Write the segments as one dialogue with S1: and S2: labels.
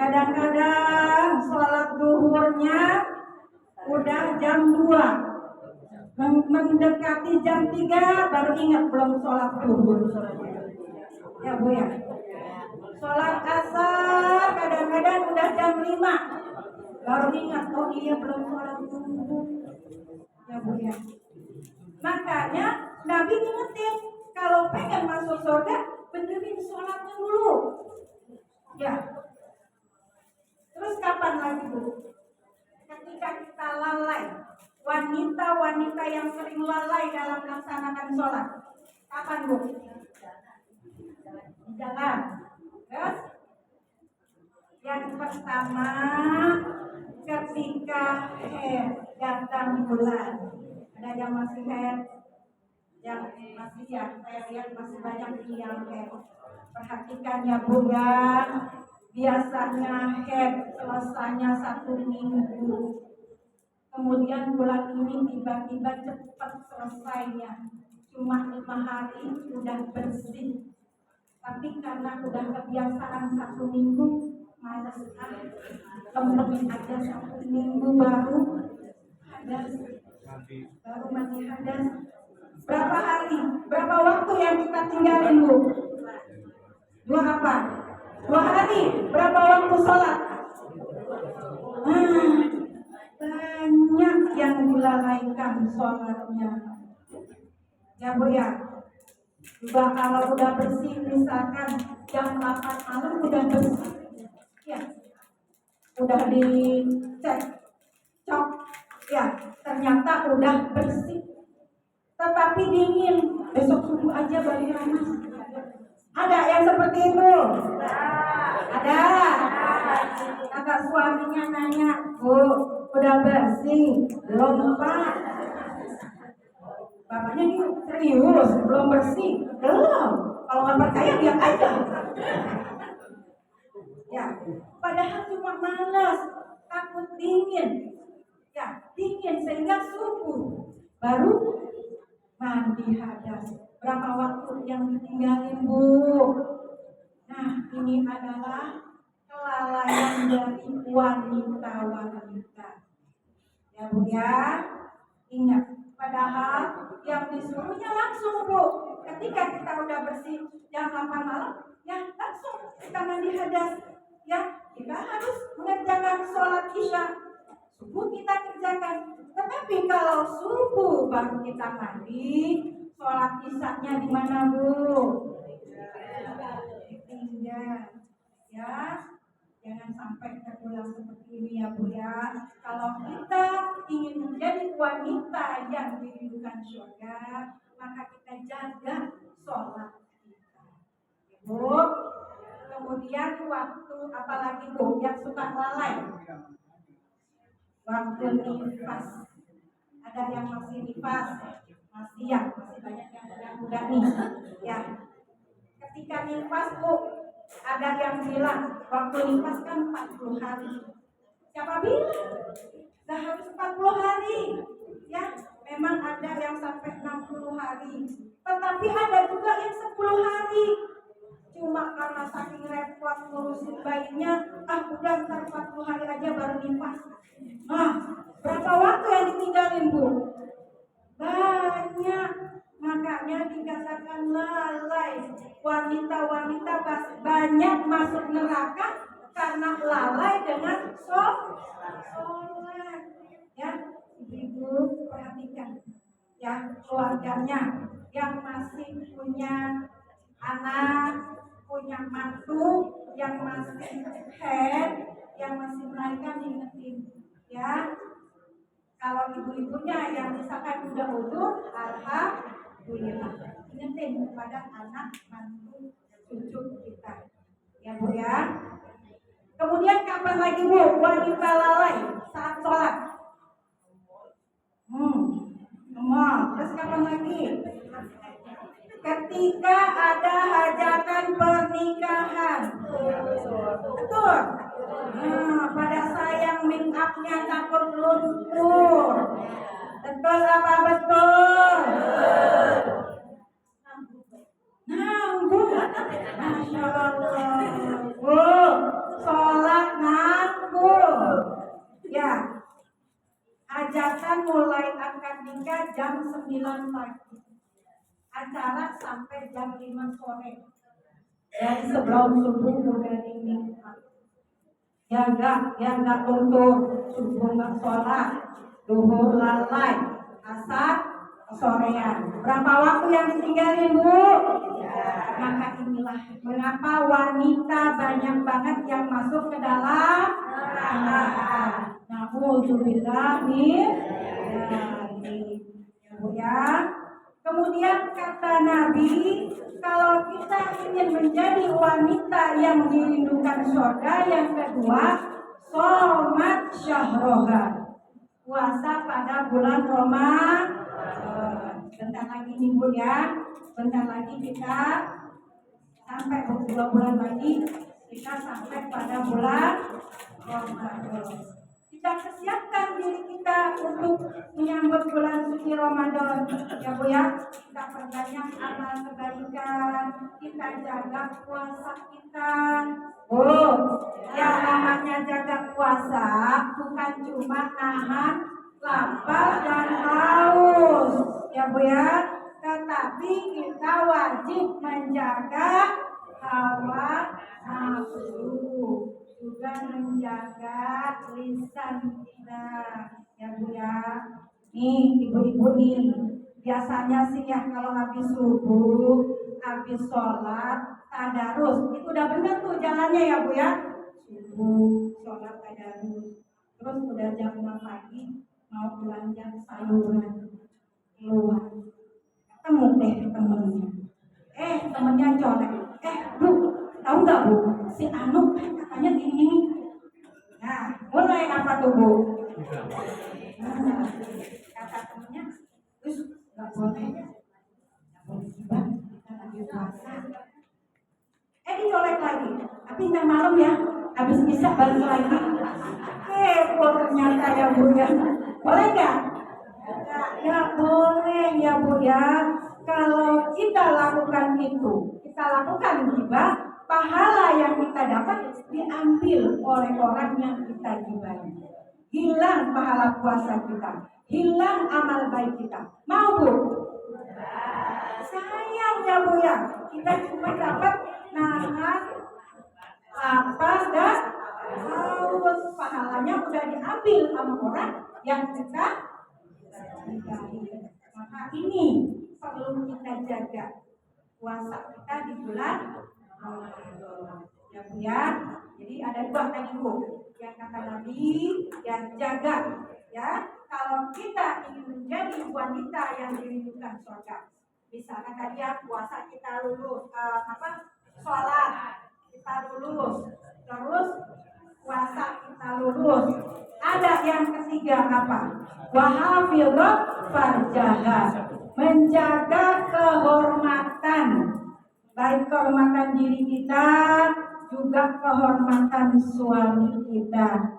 S1: Kadang-kadang sholat duhurnya udah jam 2, mendekati jam 3 baru ingat belum sholat duhur. Ya Bu ya. Sholat asar kadang-kadang udah jam 5 baru ingat, oh iya belum sholat duhur. Ya Bu ya. Makanya Nabi ngingetin kalau pengen masuk surga benerin sholatnya dulu. Ya. Terus kapan lagi Bu? Ketika kita lalai, wanita-wanita yang sering lalai dalam melaksanakan sholat, kapan Bu? Di jalan. Terus yang pertama ketika datang bulan. Ada yang masih yang masih ya, saya lihat masih banyak yang perhatikan ya Bu ya. Biasanya selesainya 1 minggu. Kemudian bulan ini tiba-tiba cepat selesainya. Cuma 5 hari sudah bersih. Tapi karena udah kebiasaan 1 minggu, malas sekali. Temen aja 1 minggu baru hadas. Baru mati hadas. Berapa hari? Berapa waktu yang kita tinggalin Bu? 2 apa? 2 hari. Berapa waktu sholat? Banyak yang dilalaikan sholatnya. Ya Bu ya. Juga kalau udah bersih, misalkan jam 8 malam udah bersih. Ya. Udah dicek, cok. Ya, ternyata udah bersih. Tetapi dingin. Besok subuh aja balik panas. Ada yang seperti itu? Ada. Kata suaminya nanya, Bu, udah bersih? Belum Pak. Bapaknya ini serius, belum bersih? Belum. Kalau nggak percaya lihat aja. Ya, padahal cuma malas, takut dingin. Ya, dingin sehingga subuh baru mandi hadas. Berapa waktu yang ditinggalin Bu? Nah, ini adalah kelalaian dari wanita-wanita. Ya Bu ya, ingat. Padahal yang disuruhnya langsung Bu. Ketika kita udah bersih jam 8 malam, ya langsung kita mandi hadas. Ya, kita harus mengerjakan sholat isya. Subuh kita kerjakan. Tetapi kalau subuh baru kita mandi, sholat isyanya di mana Bu? Ditinggal. Ya, jangan sampai terulang seperti ini ya Bu ya. Kalau kita ingin menjadi wanita yang dirindukan surga, maka kita jaga sholat kita. Bu, kemudian waktu apalagi Bu yang suka lalai? Waktu nifas. Ada yang masih nifas, masih banyak yang muda nih. Ya, ketika nifas Bu, ada yang bilang waktu nifas kan 40 hari. Siapa bilang? Nah harus 40 hari. Ya, memang ada yang sampai 60 hari. Tetapi ada juga yang 10 hari. Cuma karena saking repot ngurusin bayinya, udah ntar 40 hari aja baru nifas. Nah, berapa waktu yang ditinggalin Bu? Banyak. Makanya dikatakan lalai. Wanita-wanita banyak masuk neraka karena lalai dengan sholat. Ya, Ibu perhatikan ya keluarganya yang masih punya anak, punya mantu, yang masih yang masih melahirkan, ingetin ya. Kalau ibu-ibunya yang misalkan udah utuh, alhamdulillah, ingetin kepada anak, mantu, cucu kita. Ya Bu ya. Kemudian kapan lagi Bu wanita lalai saat sholat? Terus kapan lagi? Ketika ada hajatan pernikahan. Betul. Pada sayang make up-nya takut luntur. Betul apa betul? Nah, Bu. Masya Allah. Bu, sholat jam 9 pagi. Acara sampai jam 5 sore. Dari sebelum subuh udah dingin. Jaga, ya nggak luntur, subuh nggak sholat, duhur lalai, asar kesorean. Berapa waktu yang ditinggalin, Bu? Maka inilah mengapa wanita banyak banget yang masuk ke dalam neraka. Na'udzubillah min dzalik. Ya, Bu ya. Kemudian kata Nabi, kalau kita ingin menjadi wanita yang dirindukan surga, yang kedua, sholat syahroha, puasa pada bulan Ramadan. Bentar lagi nih Bu ya, bentar lagi kita sampai 2 bulan lagi kita sampai pada bulan Ramadan. Kita persiapkan diri kita untuk menyambut bulan suci Ramadan, ya Bu ya. Kita perbanyak amal kebaikan, kita jaga puasa kita. Yang namanya jaga puasa bukan cuma nahan lapar dan haus, ya Bu ya. Tetapi kita wajib menjaga hawa nafsu, juga menjaga lisan kita, ya Bu ya. Nih ibu-ibu nih, biasanya sih ya kalau habis subuh, habis sholat, tadarus, itu udah bener tuh jalannya ya Bu ya. Subuh, sholat, tadarus, terus udah jam 6 pagi mau belanja sayuran keluar, ketemu deh temennya. Temennya colek. Bu, tahu nggak Bu? Si Anu katanya gini. Nah, mulai apa tuh Bu? Kata temennya, terus nggak boleh gibah, kita lagi puasa. Dicolek lagi. Tapi ntar malam ya, habis isya balik lagi. Ternyata ya Bu ya. Boleh nggak? Ya boleh ya Bu ya. Kalau kita lakukan itu, kita lakukan gibah, pahala yang kita dapat diambil oleh orang yang kita gibahi. Hilang pahala puasa kita, hilang amal baik kita. Mau Bu? Sayang ya Bu ya, kita cuma dapat nahan lapar dan haus. Pahalanya udah diambil sama orang yang kita gibahi. Maka ini perlu kita jaga puasa kita di bulan Ramadan, ya Bu ya. Jadi ada 2 tadi Bu, yang kata Nabi, yang jaga ya. Kalau kita ingin menjadi wanita yang dirindukan surga, misalkan tadi ya puasa kita lulus, sholat kita lulus, terus puasa kita lulus. Ada yang ketiga apa? Wahafidhat farjaha, menjaga kehormatan, baik kehormatan diri kita, juga kehormatan suami kita.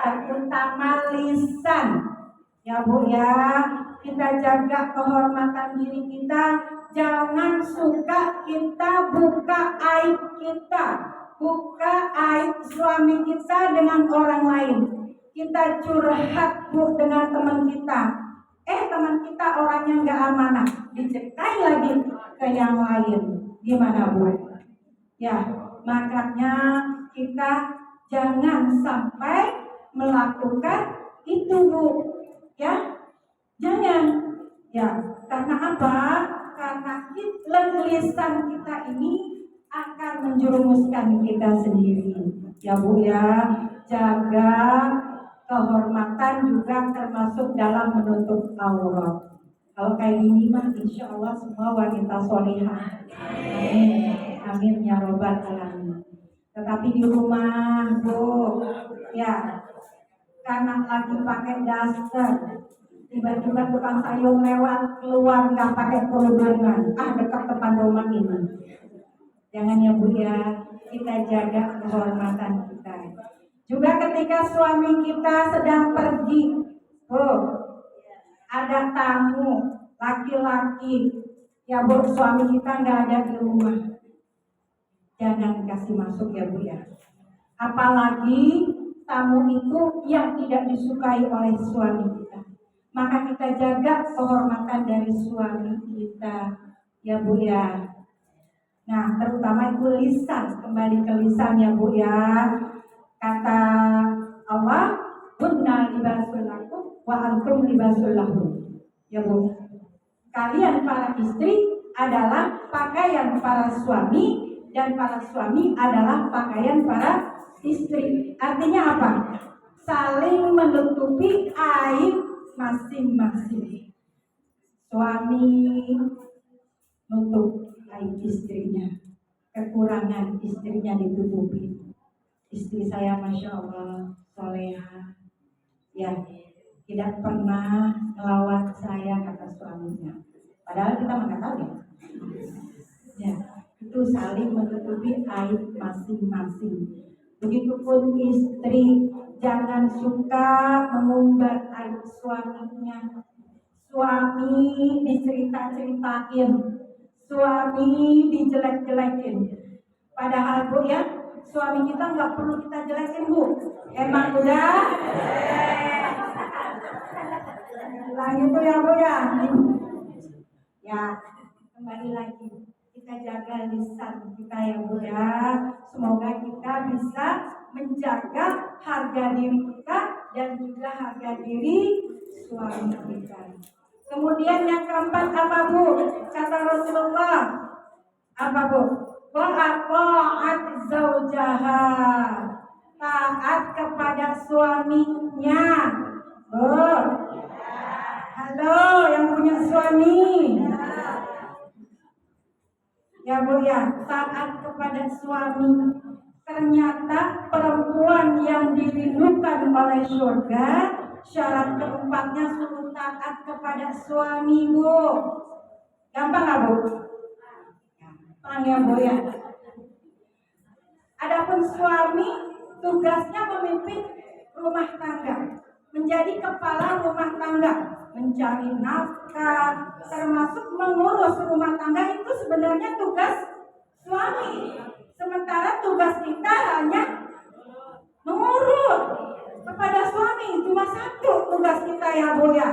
S1: Terutama lisan, ya Bu ya. Kita jaga kehormatan diri kita, jangan suka kita buka aib kita, buka aib suami kita dengan orang lain. Kita curhat Bu dengan teman kita, teman kita orangnya nggak amanah, diceritain lagi ke yang lain. Gimana Bu? Ya, makanya kita jangan sampai melakukan itu Bu. Ya, jangan. Ya, karena apa? Karena lisan kita ini akan menjerumuskan kita sendiri. Ya Bu ya, jaga kehormatan juga termasuk dalam menutup aurat. Kalau kayak gini mah insya Allah semua wanita solehah. Amin. Amin ya robbal alamin. Tetapi di rumah Bu, ya, karena lagi pakai daster, tiba-tiba tukang sayur lewat keluar nggak pakai kerudungan, dekat depan rumah ini. Jangan ya Bu ya, kita jaga kehormatan kita. Juga ketika suami kita sedang pergi, ada tamu laki-laki, ya Bu, suami kita nggak ada di rumah, jangan kasih masuk ya Bu ya. Apalagi tamu itu yang tidak disukai oleh suami kita. maka kita jaga kehormatan dari suami kita, ya Bu ya. Nah, terutama itu lisan, kembali ke lisan ya Bu ya. Kata Allah, "Hunna libasul lakum wa antum libasul lahum." Ya Bu. Kalian para istri adalah pakaian para suami dan para suami adalah pakaian para istri. Artinya apa? Saling menutupi aib masing-masing. Suami nutup aib istrinya, kekurangan istrinya ditutupi. Istri saya Masya Allah soleha, ya tidak pernah melawan saya, kata suaminya. Padahal kita mengetahui, ya itu saling menutupi aib masing-masing. Begitupun istri, jangan suka mengumbar aib suaminya. Suami dicerita-ceritain, suami dijelek-jelekin. Padahal Bu ya, suami kita nggak perlu kita jelekin Bu. Emang udah lagi itu ya Bu ya. Ya, kembali lagi kita jaga lisan kita ya Bu ya. Semoga kita bisa menjaga harga diri kita dan juga harga diri suami kita. Kemudian yang keempat apa Bu? Kata Rasulullah apa Bu? Ta'at zaujaha, taat kepada suaminya. Bu, halo yang punya suami. Ya Bu ya, taat kepada suami. Ternyata perempuan yang dirindukan oleh surga, syarat keempatnya suruh taat kepada suami Bu. Gampang nggak Bu? Gampang ya Bu ya. Adapun suami tugasnya memimpin rumah tangga, menjadi kepala rumah tangga, mencari nafkah, termasuk mengurus rumah tangga itu sebenarnya tugas suami. Sementara tugas kita hanya mengurus kepada suami, cuma satu tugas kita ya Bu ya.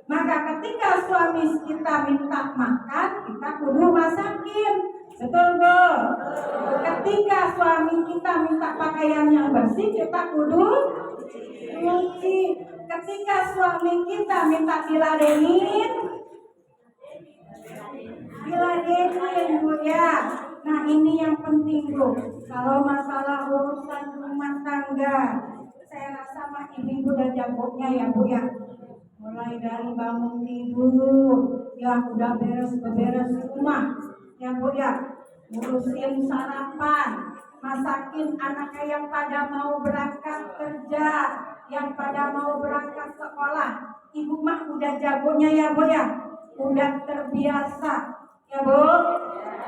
S1: Maka ketika suami kita minta makan, kita kudu masakin. Betul Bu? Ketika suami kita minta pakaian yang bersih, kita kudu cuci. Ketika suami kita minta diladenin Bu ya. Nah ini yang penting Bu. Kalau masalah urusan rumah tangga, saya rasa mah ibu udah jagonya ya Bu ya. Mulai dari bangun tidur, ya udah beres rumah, ya Bu ya. Ngurusin sarapan, masakin anaknya yang pada mau berangkat kerja, yang pada mau berangkat sekolah. Ibu mah udah jagonya ya Bu ya. Udah terbiasa ya Bu.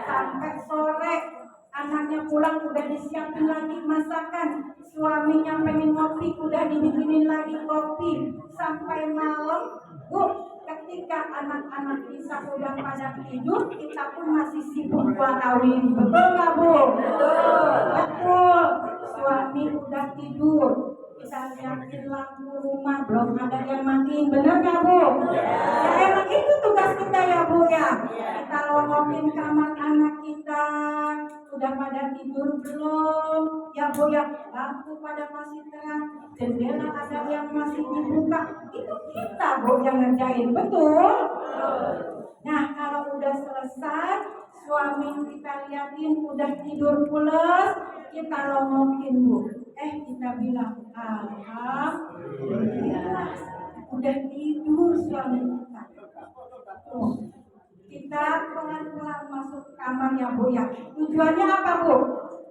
S1: Sampai sore anaknya pulang udah disiapin lagi masakan, suaminya pengen ngopi udah dibikinin lagi kopi. Sampai malam Bu, ketika anak-anak kita udah pada tidur, kita pun masih sibuk warawiri. Betul nggak Bu? Betul. Suami udah tidur, kita liatin lampu rumah, belum ada yang matiin. Bener nggak Bu? Ya emang itu tugas kita ya Bu ya. Kita longokin kamar anak kita, udah pada tidur belum? Ya Bu ya, lampu pada masih terang, jendela ada yang masih dibuka. Itu kita Bu yang ngerjain, betul? Nah kalau udah selesai, suami kita liatin udah tidur pules, kita longokin Bu. Kita bilang alhamdulillah udah tidur suami kita. Kita pelan-pelan masuk kamar ya Bu ya. Tujuannya apa Bu?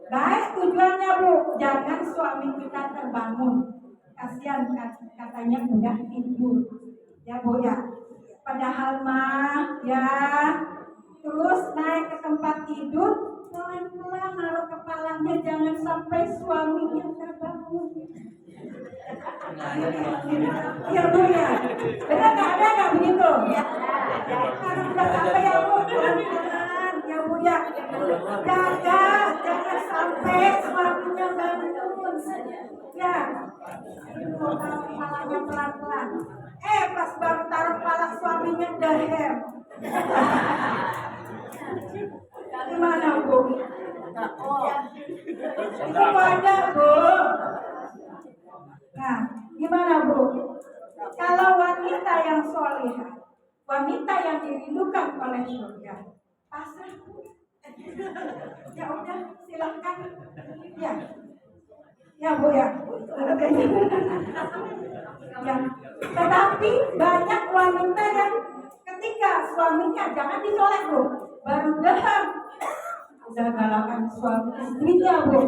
S1: Baik tujuannya Bu, jangan suami kita terbangun. Kasihan katanya udah tidur ya Bu ya. Padahal mah ya, terus naik ke tempat tidur, pelan-pelan naruh kepalanya, jangan sampai suaminya terbangun. Ya Bu ya, benar nggak, ada nggak begitu? Karena udah sampai ya Bu, pelan-pelan ya Bu ya. Jaga, jangan sampai suaminya bangun. Ya, kepalanya pelan-pelan. Pas baru suaminya dahem. Gimana Bu? Itu ada Bu. Nah, gimana Bu? Kalau wanita yang solihah, wanita yang dirindukan oleh surga, pasrah Bu. Ya udah, silakan. Ya, ya Bu ya. Ya. Tetapi banyak wanita yang ketika suaminya jangan ditolak Bu, baru daham. Udah galakan suami istrinya Bu.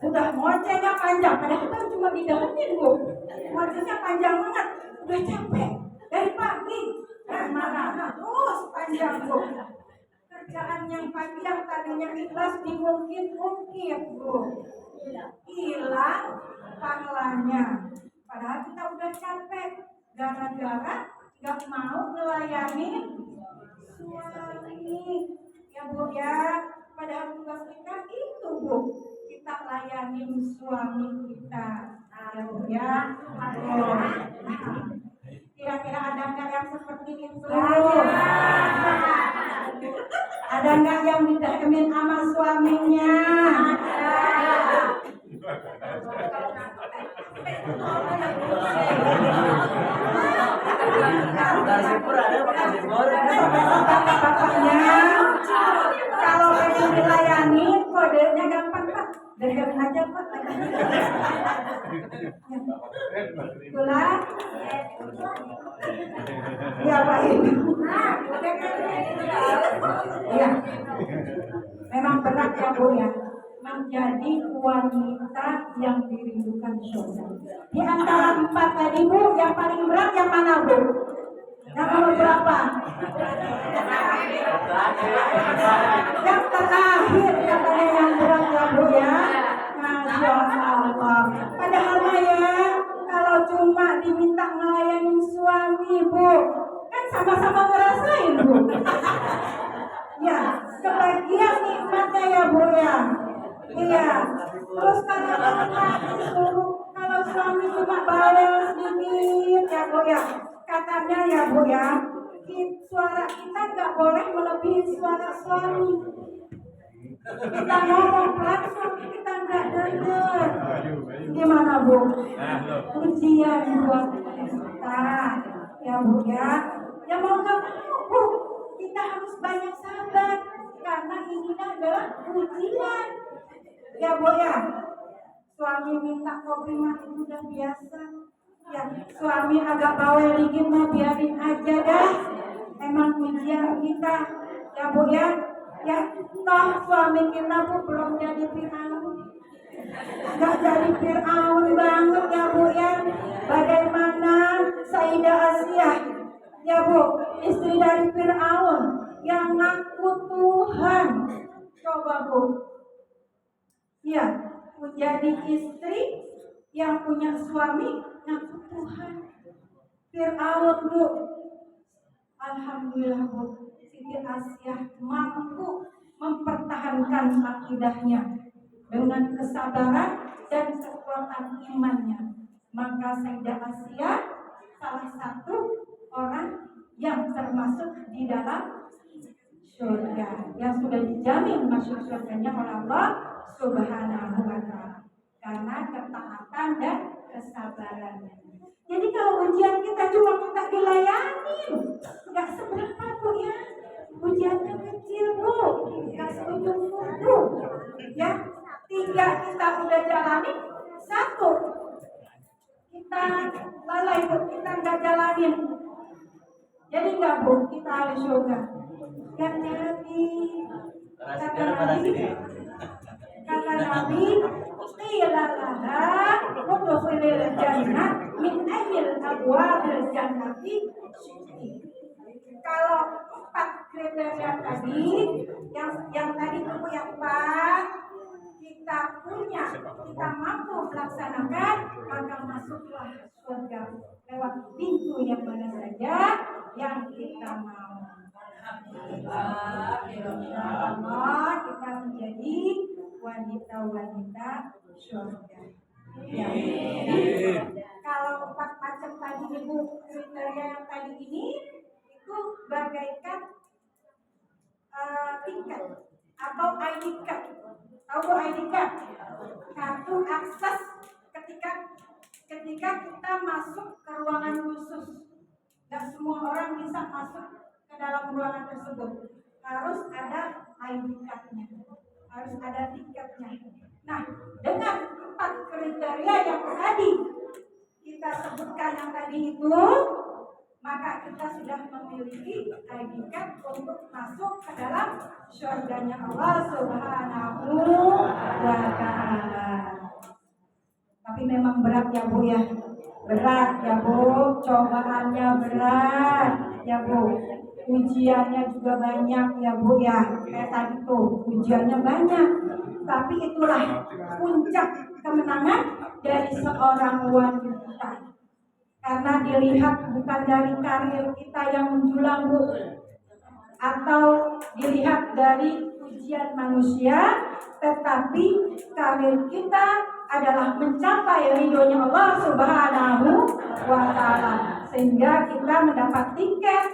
S1: Udah ngocehnya panjang, padahal kan cuma didahamin Bu. Ngocehnya panjang banget, udah capek dari pagi. Marah terus panjang Bu. Kerjaan yang panjang tadinya ikhlas diungkit-ungkit Bu. Hilang pahalanya. Padahal kita udah capek gara-gara gak mau ngelayani suami. Ya Bu ya, padahal tugas kita itu Bu, kita layani suami kita. Ya Bu ya. Kira-kira ada nggak yang seperti itu? Ada nggak yang didahamin sama suaminya? Bapaknya kalau pengen dilayani kodenya gampang Pak, dagang aja Pak. Itulah ya Pak ini. Ya, memang berat ya Bu ya, menjadi wanita yang dirindukan surga. Di antara 4 tadi Bu, yang paling berat yang mana Bu? Yang nomor berapa? Yang terakhir katanya yang berat ya Bu ya. Masya Allah. Padahal ya, kalau cuma diminta ngelayanin suami Bu, kan sama-sama ngerasain Bu. Ya, kebagian nikmatnya ya Bu ya. Iya. Terus kalau suami cuma bawel sedikit ya Bu ya. Katanya ya Bu ya, suara kita nggak boleh melebihi suara suami. Kita ngomong pelan, suami kita nggak dengar. Gimana Bu? Ujian buat kita, ya Bu ya. Ya mau nggak mau Bu, kita harus banyak sabar karena ini adalah ujian. Ya Bu ya. Suami minta kopi mah itu udah biasa. Ya, suami agak bawel dikit mah biarin aja dah. Emang ujian kita, ya Bu ya. Ya, toh suami kita Bu belum jadi Fir'aun. Gak jadi Fir'aun banget ya Bu ya. Bagaimana Sayyidah Asiyah, ya Bu, istri dari Fir'aun yang ngaku Tuhan. Coba Bu. Ya, menjadi istri yang punya suami ngaku Tuhan. Fir'aun Bu. Alhamdulillah Bu, Siti Asiyah mampu mempertahankan akidahnya dengan kesabaran dan kekuatan imannya. Maka Sayyidah Asiyah salah satu orang yang termasuk di dalam surga, yang sudah dijamin masuk surganya oleh Allah Subhanahu wa Ta'ala karena ketaatan dan kesabarannya. Jadi kalau ujian kita cuma minta dilayanin, nggak seberapa Bu ya. Ujiannya kecil Bu, nggak seujung kuku. Ya, 3 kita udah jalani, 1 kita lalai Bu, kita nggak jalanin. Jadi nggak Bu, kita harus surga. Nggak jadi. Kata Nabi, qilalaha udkhulil jannah min ayyil abwabil jannati. Kalau 4 kriteria tadi, yang tadi itu yang 4 kita punya, kita mampu melaksanakan, maka masuklah surga lewat pintu yang mana saja yang kita mau. Allah kita menjadi wanita-wanita surga. Ya. Kalau 4 macam tadi Ibu kriteria yang tadi ini itu bagaikan tiket atau ID card. Tahu ID card? Kartu akses ketika kita masuk ke ruangan khusus. Gak semua orang bisa masuk ke dalam ruangan tersebut. Harus ada ID card-nya, harus ada tiketnya. Nah, dengan 4 kriteria yang tadi kita sebutkan yang tadi itu, maka kita sudah memiliki ID card untuk masuk ke dalam surganya Allah Subhanahu wa Ta'ala. Tapi memang berat ya Bu ya, berat ya Bu, cobaannya berat ya Bu, ujiannya juga banyak ya Bu ya. Kayak tadi tuh ujiannya banyak, tapi itulah puncak kemenangan dari seorang wanita. Karena dilihat bukan dari karir kita yang menjulang Bu, atau dilihat dari ujian manusia, tetapi karir kita adalah mencapai ridhonya Allah Subhanahu wa Ta'ala, sehingga kita mendapat tiket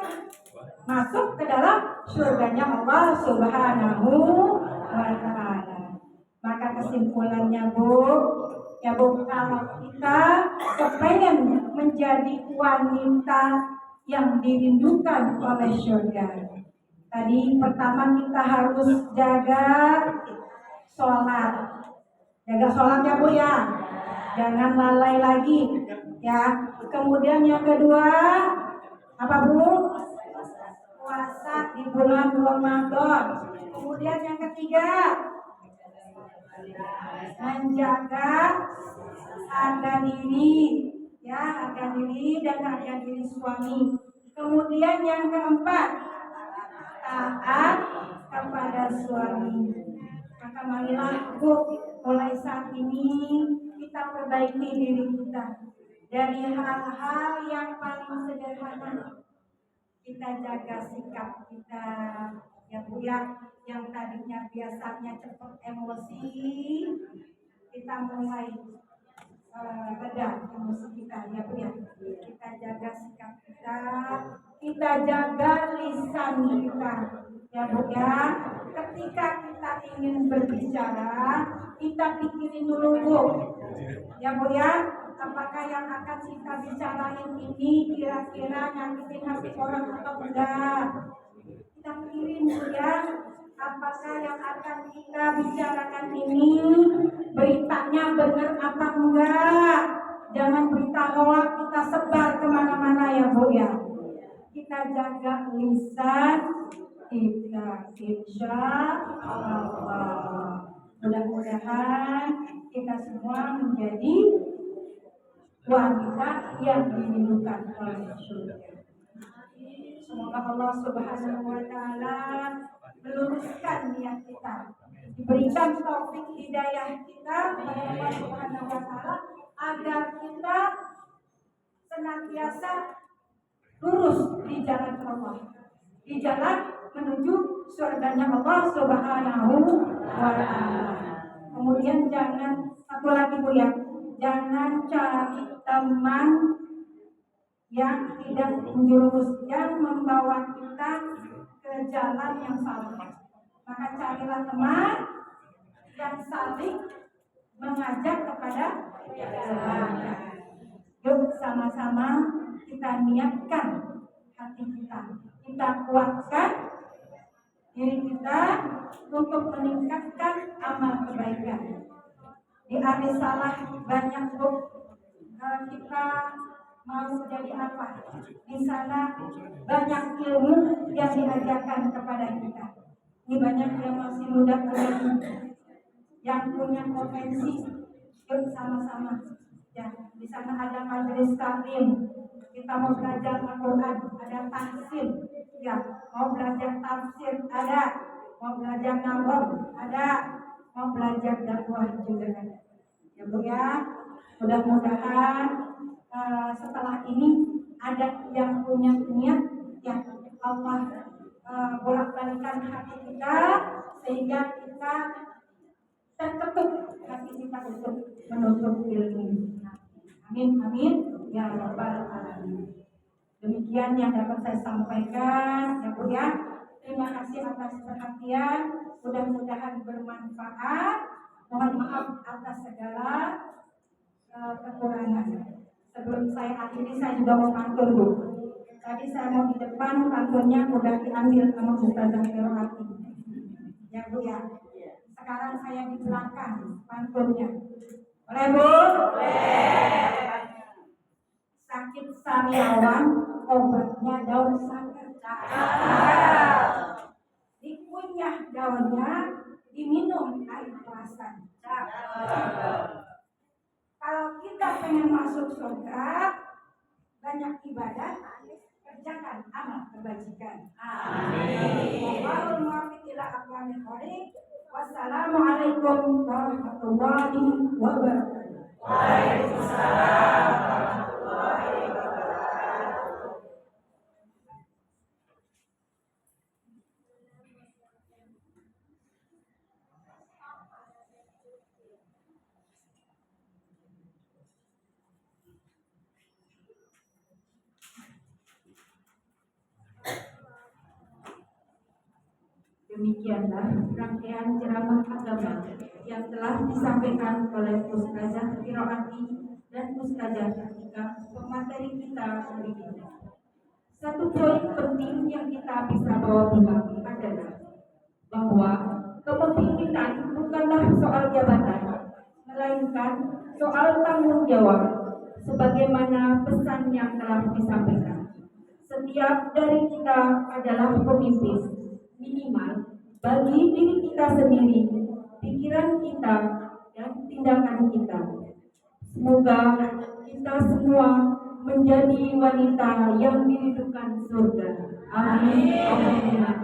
S1: masuk ke dalam surganya Allah Subhanahu wa Ta'ala. Maka kesimpulannya Bu, ya Bu, kalau kita kepengen menjadi wanita yang dirindukan oleh surga, tadi pertama kita harus jaga sholat. Jaga sholatnya Bu ya, jangan lalai lagi ya. Kemudian yang kedua apa Bu? Puasa di bulan Ramadan. Kemudian yang ketiga menjaga harga diri ya, harga diri dan harga diri suami. Kemudian yang keempat, taat kepada suami. Maka marilah Bu, mulai saat ini kita perbaiki diri kita dari hal-hal yang paling sederhana. Kita jaga sikap kita ya Bu ya, yang tadinya biasanya cepat emosi, kita mulai reda emosi kita ya Bu ya. Kita jaga sikap kita jaga lisan kita ya Bu ya. Ketika kita ingin berbicara, kita pikirin dulu Bu ya Bu ya, apakah yang akan kita bicarain ini kira-kira nyakitin hati orang atau enggak. Kita pikirin Bu ya, apakah yang akan kita bicarakan ini beritanya benar apa enggak. Jangan berita hoax kita sebar kemana-mana ya Bu ya. Kita jaga lisan kita, insya Allah. Mudah-mudahan kita semua menjadi wanita yang dirindukan oleh surga. Semoga Allah Subhanahu wa Ta'ala meluruskan niat kita, diberikan taufik hidayah kita kepada Allah Subhanahu wa Ta'ala, agar kita senantiasa lurus di jalan Allah, di jalan menuju surganya Allah Subhanahu wa Ta'ala. Kemudian jangan, satu lagi Bu ya, jangan cari teman yang tidak menjerumus, yang membawa kita ke jalan yang salah. Maka carilah teman yang saling mengajak kepada kebaikan. Yuk sama-sama kita niatkan hati kita kuatkan diri kita untuk meningkatkan amal kebaikan. Di Arisalah banyak Bu, kita mau jadi apa? Di sana banyak ilmu yang diajarkan kepada kita. Ini banyak yang masih muda yang punya potensi. Yuk sama-sama. Ya, di sana ada majelis taklim. Kita mau belajar Al-Quran, ada tafsir. Ya, mau belajar tafsir ada, mau belajar nahwu ada, mau belajar dakwah juga ada. Ya Bu ya, mudah-mudahan setelah ini ada yang punya niat ya Allah bolak-balikan hati kita sehingga kita terketuk hati kita untuk menuntut ilmu. Amin amin ya rabbal alamin. Demikian yang dapat saya sampaikan, ya Bu ya. Terima kasih atas perhatian. Mudah-mudahan bermanfaat. Mohon maaf atas segala kekurangan. Sebelum saya akhiri, saya juga mau pantun Bu. Tadi saya mau di depan, pantunnya udah diambil sama Ustazah Heroati. Ya Bu ya. Sekarang saya di belakang pantunnya. Boleh Bu? Boleh. Sakit sariawan, obatnya daun saker. Dikunyah daunnya, diminum air perasan. Kalau kita pengen masuk surga, banyak ibadah, kerjakan amal kebajikan. Amin. Wassalamualaikum warahmatullahi wabarakatuh. Waalaikumsalam warahmatullahi wabarakatuh. Demikianlah rangkaian ceramah agama yang telah disampaikan oleh Ustazah Heroati dan Ustazah Atika pemateri kita hari ini. Satu poin penting yang kita bisa bawa pulang adalah bahwa kepemimpinan bukanlah soal jabatan, melainkan soal tanggung jawab, sebagaimana pesan yang telah disampaikan. Setiap dari kita adalah pemimpin, minimal bagi diri kita sendiri, pikiran kita, dan tindakan kita. Semoga kita semua menjadi wanita yang dirindukan surga. Amin. Amin.